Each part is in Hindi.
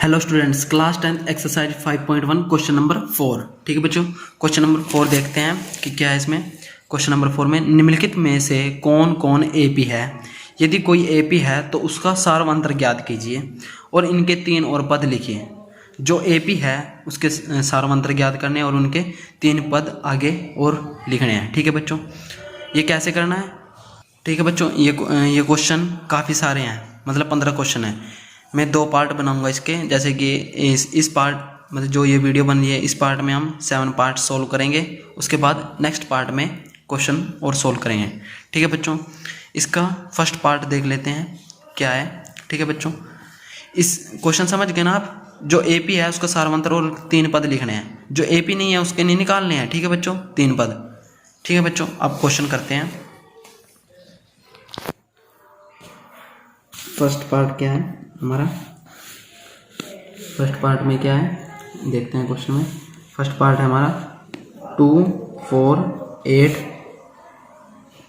Hello students, class 10 exercise 5.1 question number 4। ठीक है बच्चों, क्वेश्चन नंबर 4 देखते हैं कि क्या है इसमें। क्वेश्चन नंबर 4 में निम्नलिखित में से कौन कौन एपी है। यदि कोई एपी है तो उसका सार्वंतर ज्ञात कीजिए और इनके 3 और पद लिखिए। जो एपी है उसके सार्वंतर ज्ञात करने और उनके 3 पद आगे और लिखने हैं। ठीक है बच्चों, ये कैसे करना है। ठीक है बच्चों, ये क्वेश्चन काफ़ी सारे हैं, मतलब 15 क्वेश्चन हैं। मैं 2 पार्ट बनाऊंगा इसके, जैसे कि इस पार्ट मतलब जो ये वीडियो बन रही है इस पार्ट में हम 7 पार्ट सोल्व करेंगे। उसके बाद नेक्स्ट पार्ट में क्वेश्चन और सोल्व करेंगे। ठीक है बच्चों, इसका फर्स्ट पार्ट देख लेते हैं क्या है। ठीक है बच्चों, इस क्वेश्चन समझ गए ना आप। जो एपी है उसका सार्वंतर और 3 पद लिखने हैं। जो एपी नहीं है उसके नहीं निकालने हैं। ठीक है बच्चों, 3 पद। ठीक है बच्चों, अब क्वेश्चन करते हैं। फर्स्ट पार्ट क्या है हमारा। फर्स्ट पार्ट में क्या है देखते हैं क्वेश्चन में। फर्स्ट पार्ट है हमारा 2 4 8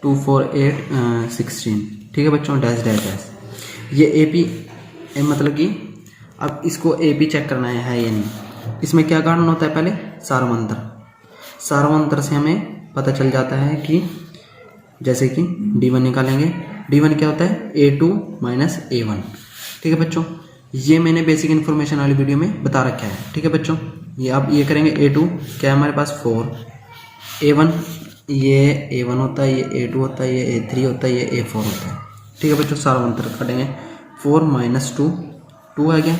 2 4 8 16। ठीक है बच्चों, डैश डैश डैश। ये एपी मतलब कि अब इसको एपी चेक करना है या नहीं। इसमें क्या कारण होता है, पहले सार्वंतर। सार्वंतर से हमें पता चल जाता है कि जैसे कि D1 निकालेंगे। D1 क्या होता है, A2 माइनस A1। ठीक है बच्चों, ये मैंने बेसिक इन्फॉर्मेशन वाली वीडियो में बता रखा है। ठीक है बच्चों, ये आप ये करेंगे। A2 क्या है हमारे पास 4, A1 ये A1 होता है, ये A2 होता है, ये A3 होता है, ये A4 होता है। ठीक है बच्चों, सार्वंतर काटेंगे। 4 माइनस 2 2 आ गया।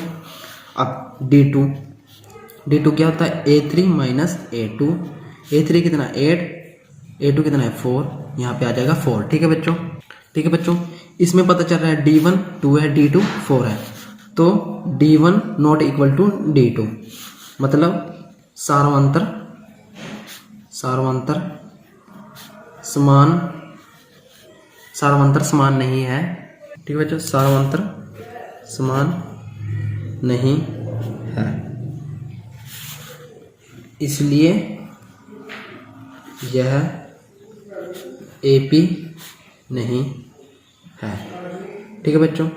अब D2 क्या होता है, A3 माइनस A2। A3 कितना 8, A2 कितना है 4, यहाँ पे आ जाएगा 4। ठीक है बच्चों। ठीक है बच्चों, इसमें पता चल रहा है D1 2 है, D2 4 है, तो D1 not equal to D2, मतलब सार्वंतर समान नहीं है। ठीक है बच्चों, सार्वंतर समान नहीं है, इसलिए यह एपी नहीं है। ठीक है बच्चों,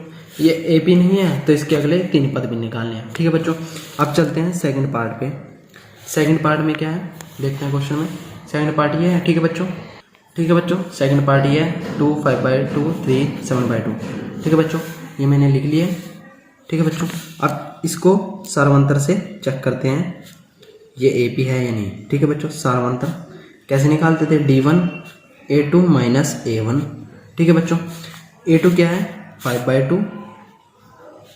ये एपी नहीं है तो इसके अगले 3 पद भी निकालने हैं। ठीक है बच्चों, अब चलते हैं सेकंड पार्ट पे। सेकंड पार्ट में क्या है देखते हैं क्वेश्चन में। सेकंड पार्ट ये है। ठीक है बच्चों, सेकंड पार्ट ये है 2 5/2 3 7/2। ठीक है बच्चों, ये मैंने लिख लिया। ठीक है बच्चों, अब इसको सार्वंतर से चेक करते हैं ये एपी है या नहीं। ठीक है बच्चों, सार्वंतर कैसे निकालते थे, D1 A2 माइनस A1। ठीक है बच्चों, A2 क्या है 5/2,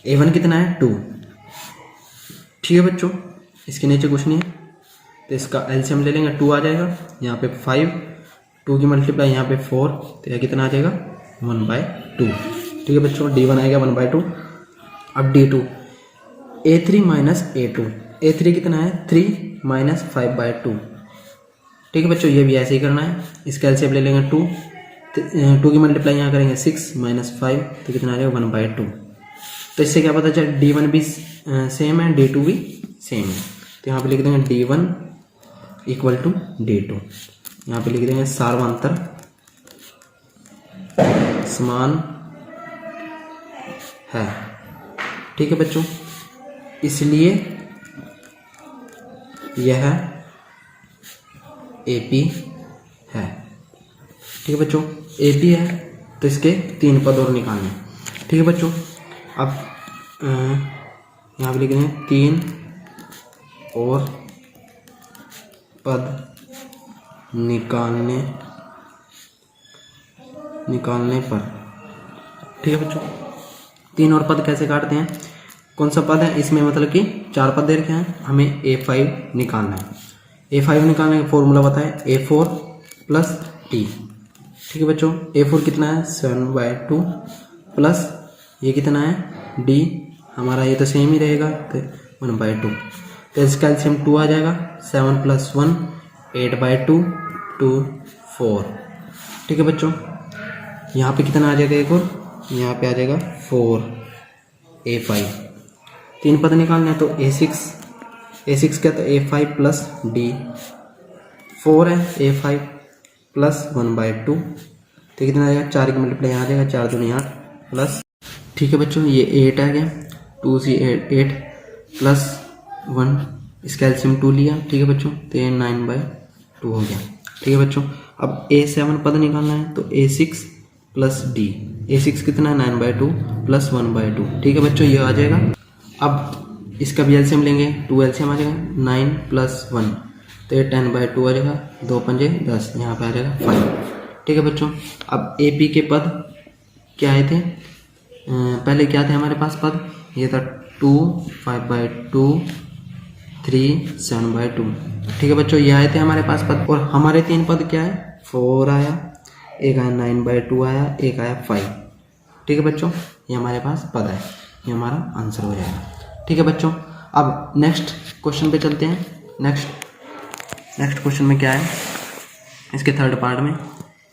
A1 कितना है 2। ठीक है बच्चों, इसके नीचे कुछ नहीं है तो इसका एलसीएम ले लेंगे, 2 आ जाएगा। यहाँ पे 5, 2 की मल्टीप्लाई यहाँ पे 4, तो यह कितना आ जाएगा 1/2। ठीक है बच्चों, D1 आएगा 1/2। अब D2 A3 minus A2। A3 कितना है 3 माइनस 5/2। ठीक है बच्चों, ये भी ऐसे ही करना है। इसका एलसीएम ले लेंगे 2 की मल्टीप्लाई यहाँ करेंगे 6 माइनस 5, तो कितना आ जाएगा 1/2। तो इससे क्या पता चला, D1 भी सेम है, D2 भी सेम है। तो यहाँ पे लिख देंगे D1 इक्वल टू D2। यहाँ पे लिख देंगे सार्वंतर समान है। ठीक है बच्चों, इसलिए यह एपी है। ठीक है बच्चों, एपी है तो इसके 3 पद और निकालने। ठीक है बच्चों, अब यहाँ पे लिख देंगे 3 और पद निकालने पर। ठीक है बच्चों, 3 और पद कैसे काटते हैं, कौन सा पद है इसमें, मतलब कि 4 पद दे रखे हैं, हमें A5 निकालना है। A5 निकालने का फॉर्मूला बताएं, A4 प्लस T। ठीक है बच्चों, A4 कितना है 7/2 प्लस ये कितना है D, हमारा ये तो सेम ही रहेगा तो 1/2। तो इसका एलसीएम 2 आ जाएगा। 7 + 1 8/2 2 4। ठीक है बच्चों, यहाँ पे कितना आ जाएगा एक और, यहाँ पे आ जाएगा 4 A5। 3 पद निकालना है तो A6 क्या, तो A5 प्लस D 4 है, A5 प्लस 1/2, तो कितना आ जाएगा 4 की मल्टीप्लाई यहाँ आ जाएगा, 4 दूनी 8 प्लस। ठीक है बच्चों, ये 8 आ गया, 2 से 8 प्लस 1, इसका एलसीएम 2 लिया, ठीक है बच्चों, तो ये 9/2 हो गया। ठीक है बच्चों, अब A7 पद निकालना है, तो A6 प्लस D, A6 कितना है 9/2 प्लस 1/2, ठीक है बच्चों, ये आ जाएगा। अब इसका भी एलसीएम लेंगे, 2 एलसीएम आ जाएगा, 9 प्लस 1, तो ये 10/2 आ जाएगा, 2 पंजे 10, यहाँ पे आ जाएगा 5। ठीक है बच्चों, अब AP के पद क्या आए थे, पहले क्या थे हमारे पास पद, ये था 2, 5/2, 3, 7/2। ठीक है बच्चों, ये आए थे हमारे पास पद, और हमारे 3 पद क्या है, 4 आया, एक आया 9/2 आया, एक आया 5। ठीक है बच्चों, ये हमारे पास पद है, ये हमारा आंसर हो जाएगा। ठीक है बच्चों, अब नेक्स्ट क्वेश्चन पे चलते हैं। नेक्स्ट क्वेश्चन में क्या है, इसके थर्ड पार्ट में,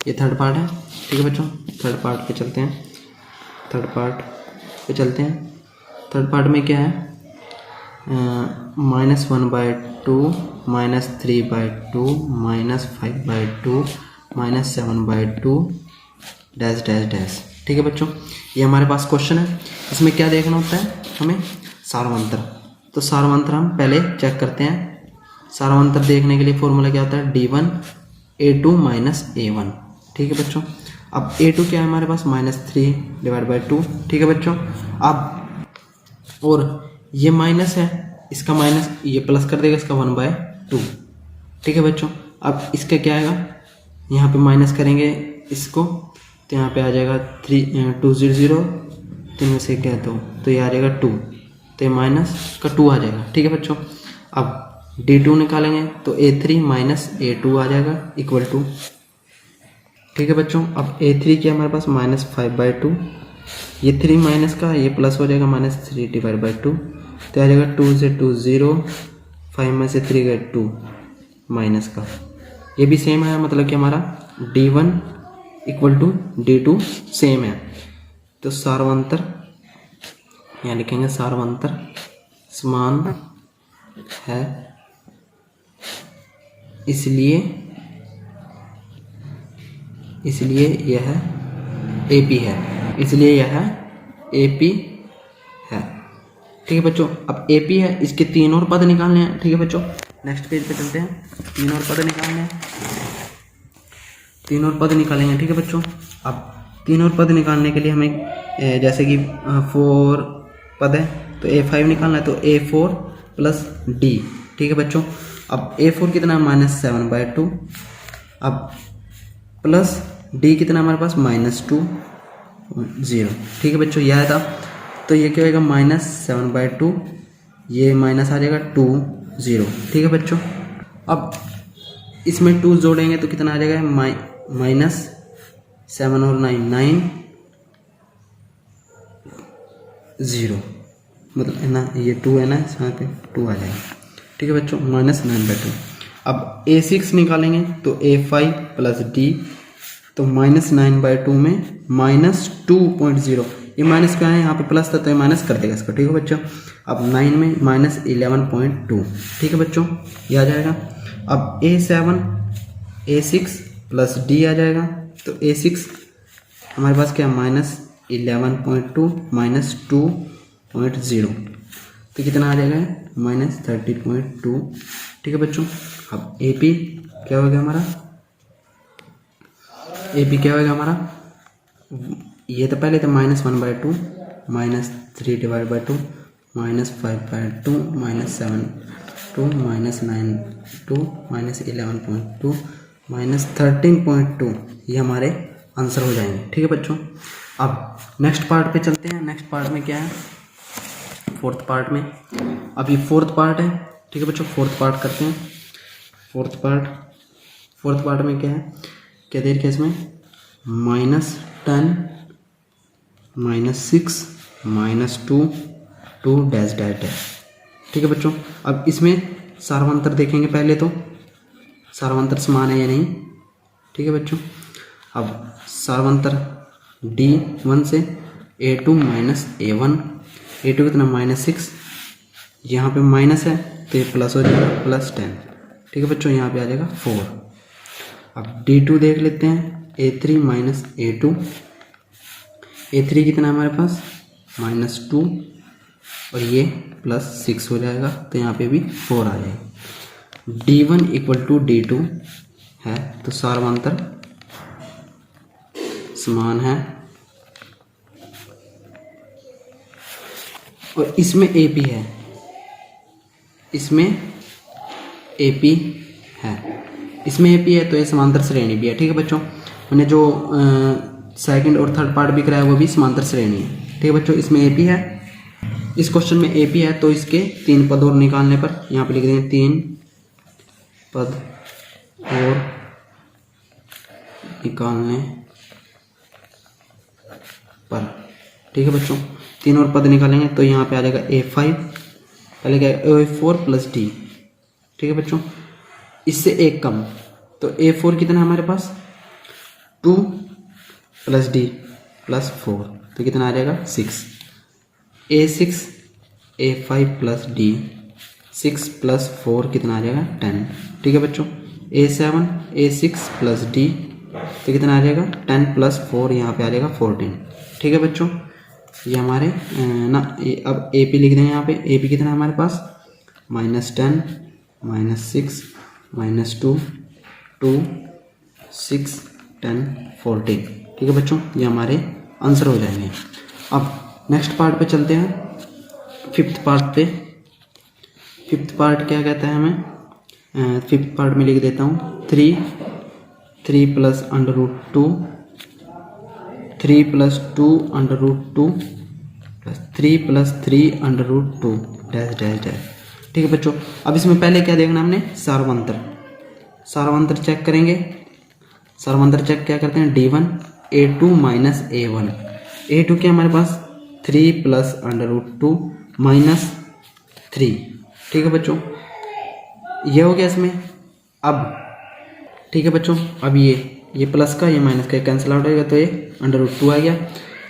ये थर्ड पार्ट है। ठीक है बच्चों, थर्ड पार्ट पे चलते हैं। थर्ड पार्ट में क्या है, -1/2, -3/2, -5/2, -7/2 डैश डैश डैश। ठीक है बच्चों, ये हमारे पास क्वेश्चन है। इसमें क्या देखना होता है हमें, सार्वंतर। तो सार्वंतर हम पहले चेक करते हैं। सार्वंतर देखने के लिए फॉर्मूला क्या होता है, D1 A2 -A1। ठीक है बच्चों, अब A2 क्या है हमारे पास, -3/2। ठीक है बच्चों, अब और ये माइनस है, इसका माइनस ये प्लस कर देगा, इसका 1/2। ठीक है बच्चों, अब इसका क्या आएगा, यहाँ पे माइनस करेंगे इसको, तो यहाँ पे आ जाएगा 200, 3 में से क्या तो ये आ जाएगा 2, तो ये माइनस का 2 आ जाएगा। ठीक है बच्चों, अब D2 निकालेंगे तो A3 -A2 आ जाएगा इक्वल टू। ठीक है बच्चों, अब A3 क्या हमारे पास, -5/2, ये 3 माइनस का, ये प्लस हो जाएगा, -3/2, तो आ जाएगा 2 से 2 0, 5 में से 3 गए 2, माइनस का, ये भी सेम है, मतलब कि हमारा D1 equal to D2 same है। तो सार्वंतर यहाँ लिखेंगे, सार्वंतर समान है, इसलिए यह AP है, इसलिए यह AP है। ठीक है बच्चों, अब AP है, इसके 3 और पद निकालने हैं। ठीक है बच्चों, नेक्स्ट पेज पे चलते हैं। 3 और पद निकालने हैं, 3 और पद निकालेंगे। ठीक है बच्चों, अब 3 और पद निकालने के लिए हमें जैसे कि 4 पद है, तो A5 निकालना है, तो A4 प्लस D। ठीक है बच्चों, अब A4 कितना है, -7/2, अब प्लस D कितना हमारे पास, -2, 0। ठीक है बच्चों, यह था, तो ये क्या होगा, -7/2, ये माइनस आ जाएगा 2 0। ठीक है बच्चों, अब इसमें 2 जोड़ेंगे तो कितना आ जाएगा, -7 और 9 0, मतलब है ना, ये 2 है ना, यहाँ पे 2 आ जाएगा। ठीक है बच्चों, -9/2। अब A6 निकालेंगे तो A5 प्लस D, तो -9/2 में -2.0, ये माइनस क्या है, यहाँ पे प्लस था तो ये माइनस कर देगा इसको। ठीक है बच्चों, अब 9 में -11.2। ठीक है बच्चों, ये आ जाएगा। अब A6 प्लस D आ जाएगा, तो A6 हमारे पास क्या, -11.2 -2.0, तो कितना आ जाएगा, -30.2। ठीक है बच्चों, अब AP क्या हो गया हमारा, AP क्या होगा हमारा, ये तो पहले तो -1/2, -3/2, -5/2, -7/2, -9/2, -11.2, -13.2, ये हमारे आंसर हो जाएंगे। ठीक है बच्चों, अब नेक्स्ट पार्ट पे चलते हैं। नेक्स्ट पार्ट में क्या है, फोर्थ पार्ट में, अब ये फोर्थ पार्ट है। ठीक है बच्चों, फोर्थ पार्ट करते हैं। फोर्थ पार्ट में क्या है, क्या दे रखा है इसमें, -10, -6, -2, 2 डैश डैश डैश। ठीक है बच्चों, अब इसमें सार्वंतर देखेंगे पहले, तो सार्वंतर समान है या नहीं। ठीक है बच्चों, अब सार्वंतर D1 से A2 -A1, A2 कितना -6, यहाँ पे माइनस है तो ये प्लस हो जाएगा, +10। ठीक है बच्चों, यहाँ पे आ जाएगा 4। अब D2 देख लेते हैं, A3 -A2, A3 कितना हमारे पास, -2, और ये +6 हो जाएगा, तो यहाँ पे भी 4 आ जाएगा। D1 = D2 है, तो सार्वंतर समान है। और इसमें AP है, इसमें AP है, इसमें AP है, तो ये समांतर श्रेणी भी है। ठीक है बच्चों, मैंने जो सेकंड और थर्ड पार्ट भी कराया वो भी समांतर श्रेणी है। ठीक है बच्चों, इसमें AP है, इस क्वेश्चन में AP है, तो इसके 3 पद और निकालने पर यहाँ पे लिख देंगे 3 पद और निकालने पर। ठीक है बच्चों, 3 और पद निकालेंगे तो यहाँ पे आ जाएगा A5, पहले क्या A4 + D। ठीक है बच्चों, इससे एक कम, तो A4 कितना है हमारे पास 2 + D + 4, तो कितना आ जाएगा 6। A6 A5 + D 6 + 4 कितना आ जाएगा 10। ठीक है बच्चों, A7 A6 + D, तो कितना आ जाएगा 10 + 4, यहाँ पे आ जाएगा 14। ठीक है बच्चों, ये हमारे अब AP लिख देंगे। यहाँ पे AP कितना है हमारे पास -10 -6 -2 2 6 10 14। ठीक है बच्चों, ये हमारे आंसर हो जाएंगे। अब नेक्स्ट पार्ट पे चलते हैं, 5th पार्ट पे। 5th पार्ट क्या कहता है हमें, 5th पार्ट में लिख देता हूँ 3 + √2 3 + 2 √2 3 + 3 √2 डैश डैश डैश। ठीक है बच्चों, अब इसमें पहले क्या देखना हमने, सार्वंतर चेक करेंगे। सार्वंतर चेक क्या करते हैं, D1 A2 - A1। A2 क्या हमारे पास 3 + √2 -3। ठीक है बच्चों, ये हो गया इसमें। अब ठीक है बच्चों, अब ये प्लस का ये माइनस का कैंसिल आउट होगा, तो ये √2 आ गया।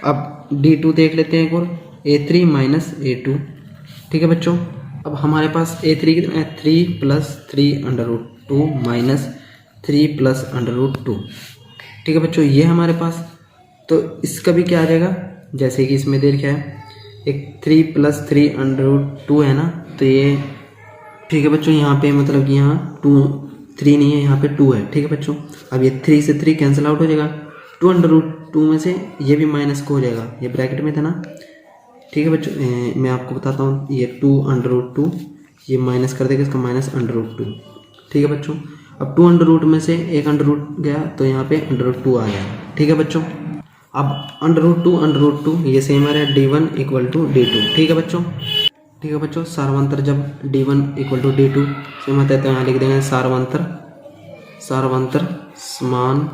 अब D2 देख लेते हैं एक और, A3 - A2। ठीक है बच्चों, अब हमारे पास A3 कितना है 3 + 3 √2 -3 + √2। ठीक है बच्चों, ये हमारे पास, तो इसका भी क्या आ जाएगा, जैसे कि इसमें देर क्या है, एक 3 + 3 √2 है ना, तो ये ठीक है बच्चों, यहाँ पे मतलब कि यहाँ 3 नहीं है, यहाँ पे 2 है। ठीक है बच्चों, अब ये 3 से 3 कैंसिल आउट हो जाएगा, 2 √2 में से ये भी माइनस को हो जाएगा, ये ब्रैकेट में था ना। ठीक है बच्चों, मैं आपको बताता हूँ, ये 2 √2 ये माइनस कर देगा, इसका -√2। ठीक है बच्चों, अब 2 √ में से एक √ गया, तो यहाँ पे √2 आ गया। ठीक है बच्चों, अब √2 ये सेम आ रहा है, D1 = D2। ठीक है बच्चों, ठीक है बच्चों, सार्वंतर जब D1 = D2 सेम आता है, तो यहाँ लिख देंगे सार्वंतर समान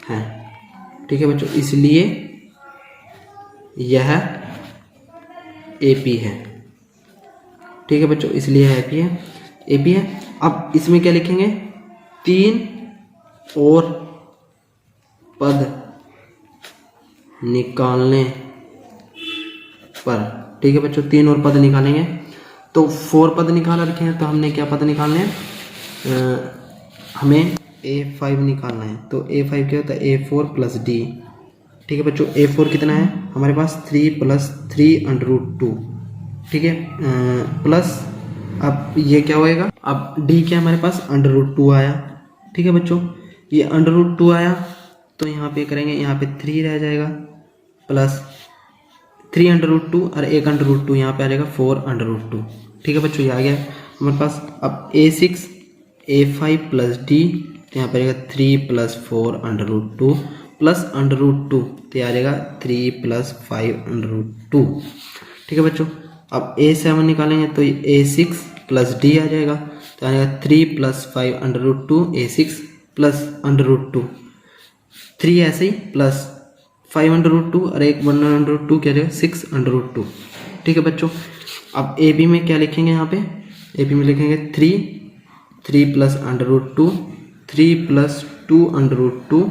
है। ठीक है बच्चों, इसलिए यह AP है। ठीक है बच्चों, इसलिए यह AP है। अब इसमें क्या लिखेंगे, 3 और पद निकालने पर। ठीक है बच्चों, 3 और पद निकालेंगे, तो 4 पद निकाल रखे हैं, तो हमने क्या पद निकालने हैं, हमें A5 निकालना है। तो A5 क्या होता है, A4 + D। ठीक है बच्चों, A4 कितना है हमारे पास 3 + 3 √2। ठीक है, प्लस अब ये क्या होएगा, अब D क्या हमारे पास √2 आया। ठीक है बच्चों, ये √2 आया, तो यहाँ पे करेंगे, यहाँ पे 3 रह जाएगा, प्लस 3 √2 और 1 √2 यहाँ पे आ जाएगा 4 √2। ठीक है बच्चों, ये आ गया हमारे पास। अब A6 A5 + D, तो यहाँ पे आ जाएगा 3 + 4 √2 प्लस √2, तो ये आ जाएगा 3 + 5 √2। ठीक है बच्चों, अब A7 निकालेंगे, तो A6 + D आ जाएगा, तो आ जाएगा 3 + 5 √2 A6 प्लस √2, 3 ऐसे ही प्लस 5 √2 और एक 1 √2 क्या रहेगा 6 √2। ठीक है बच्चों, अब ए बी में क्या लिखेंगे, यहाँ पे ए बी में लिखेंगे 3 + √2 3 + 2 √2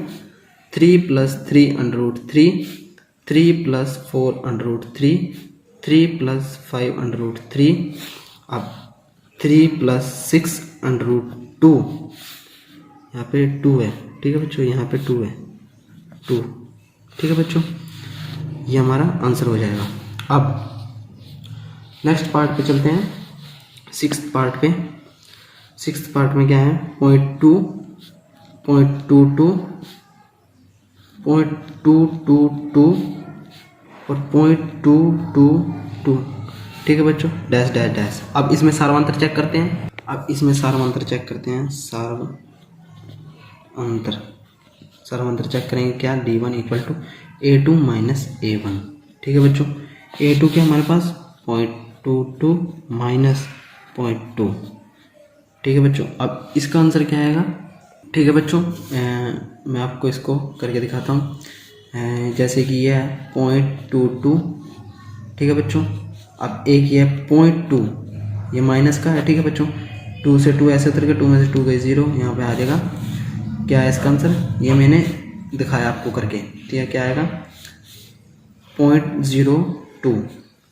3 + 3 √3 3 + 4 √3 3 + 5 √3 अब 3 + 6 √2, यहाँ पे 2 है। ठीक है बच्चों, यहाँ पे 2 है 2। ठीक है बच्चों, ये हमारा आंसर हो जाएगा। अब नेक्स्ट पार्ट पे चलते हैं, सिक्स्थ पार्ट पे। सिक्स्थ पार्ट में क्या है, 0.2, 0.22, 0.222 और 0.222। ठीक है बच्चों, डैश डैश डैश। अब इसमें सार्वंतर चेक करते हैं। अब इसमें सार्वंतर चेक करते हैं, सार्वंतर चेक करेंगे क्या, D1 equal to A2 minus A1। ठीक है बच्चों, A2 क्या हमारे पास 0.22 माइनस 0.2। ठीक है बच्चों, अब इसका आंसर क्या आएगा। ठीक है बच्चों, मैं आपको इसको करके दिखाता हूँ। जैसे कि ये है 0.22। ठीक है बच्चों, अब एक ये 0.2, ये माइनस का है। ठीक है बच्चों, 2 से 2 ऐसे उतर के 2 में से 2 गई 0, यहाँ पे आ जाएगा क्या है इसका आंसर, ये मैंने दिखाया आपको करके। ठीक है, क्या आएगा 0.02।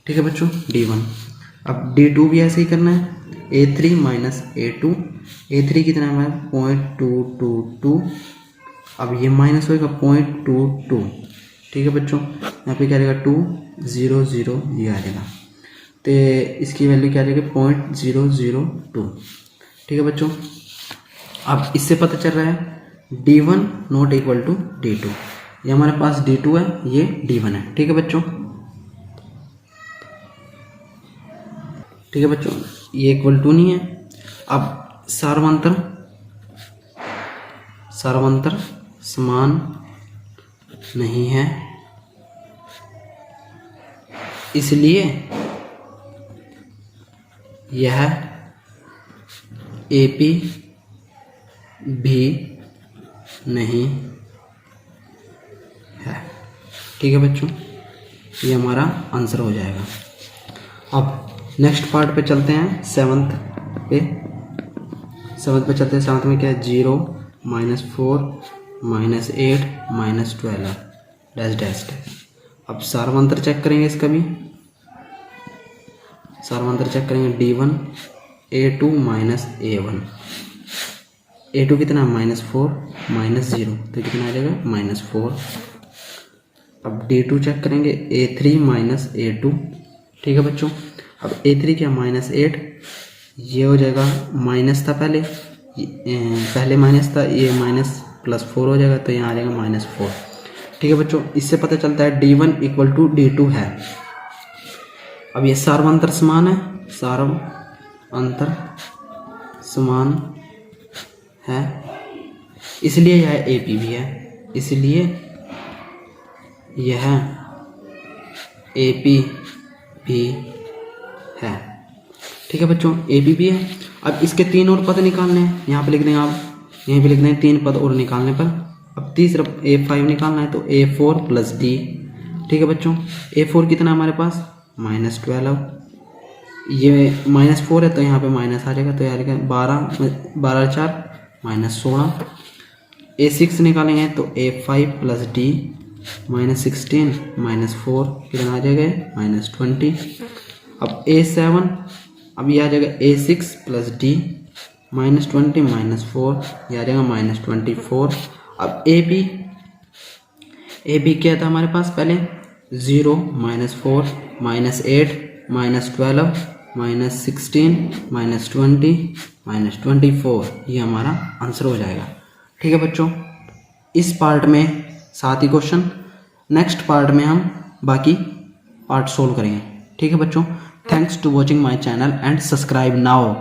ठीक है बच्चों, D1। अब D2 भी ऐसे ही करना है, A3 माइनस A2। A3 कितना है हमारा 0.222। अब ये माइनस होएगा 0.22। ठीक है बच्चों, यहाँ पे क्या आ जाएगा 200, ये आ जाएगा, तो इसकी वैल्यू क्या आ जाएगी 0.002। ठीक है बच्चों, अब इससे पता चल रहा है D1 not equal to D2। ये हमारे पास D2 है, ये D1 है। ठीक है बच्चों, ठीक है बच्चों, ये इक्वल टू नहीं है। अब सार्वंतर समान नहीं है, इसलिए यह AP भी नहीं है। ठीक है बच्चों, ये हमारा आंसर हो जाएगा। अब नेक्स्ट पार्ट पे चलते हैं, सेवन्थ पे चलते हैं। सेवन्थ में क्या है, 0 minus 4 minus 8 minus 12 dash dash dash. अब सार्वंतर चेक करेंगे, इसका भी सार्वंतर चेक करेंगे। D1 A2 minus A1। A2 कितना -4 माइनस 0, तो कितना आ जाएगा -4। अब D2 चेक करेंगे, A3 माइनस A2। ठीक है बच्चों, अब A3 क्या -8, ये हो जाएगा, माइनस था पहले माइनस था, ये -+4 हो जाएगा, तो यहाँ आ जाएगा -4। ठीक है बच्चों, इससे पता चलता है D1 इक्वल टू D2 है। अब ये सार्वंतर समान है, सार्वंतर समान है, इसलिए यह AP भी है, इसलिए यह AP भी है। ठीक है बच्चों, AP भी है। अब इसके 3 और पद निकालने हैं, यहाँ पे लिख देंगे आप, यहीं पे लिख देंगे 3 पद और निकालने पर। अब तीसरा A5 निकालना है, तो A4 प्लस D। ठीक है बच्चों, A4 कितना हमारे पास -12, ये -4 है, तो यहाँ पे माइनस आ जाएगा, तो यहाँ लिखेंगे 12 4 -16। A6 निकालेंगे, तो A5 प्लस D -16 -4 कितना आ जाएगा -20। अब A7, अब ये आ जाएगा A6 प्लस D -20 -4, ये आ जाएगा -24। अब AB क्या था हमारे पास पहले, 0 -4 -8 -12 -16 -20 -24, ये हमारा आंसर हो जाएगा। ठीक है बच्चों, इस पार्ट में 7 ही क्वेश्चन, नेक्स्ट पार्ट में हम बाकी पार्ट सोल्व करेंगे। ठीक है बच्चों, thanks to watching my channel and subscribe now.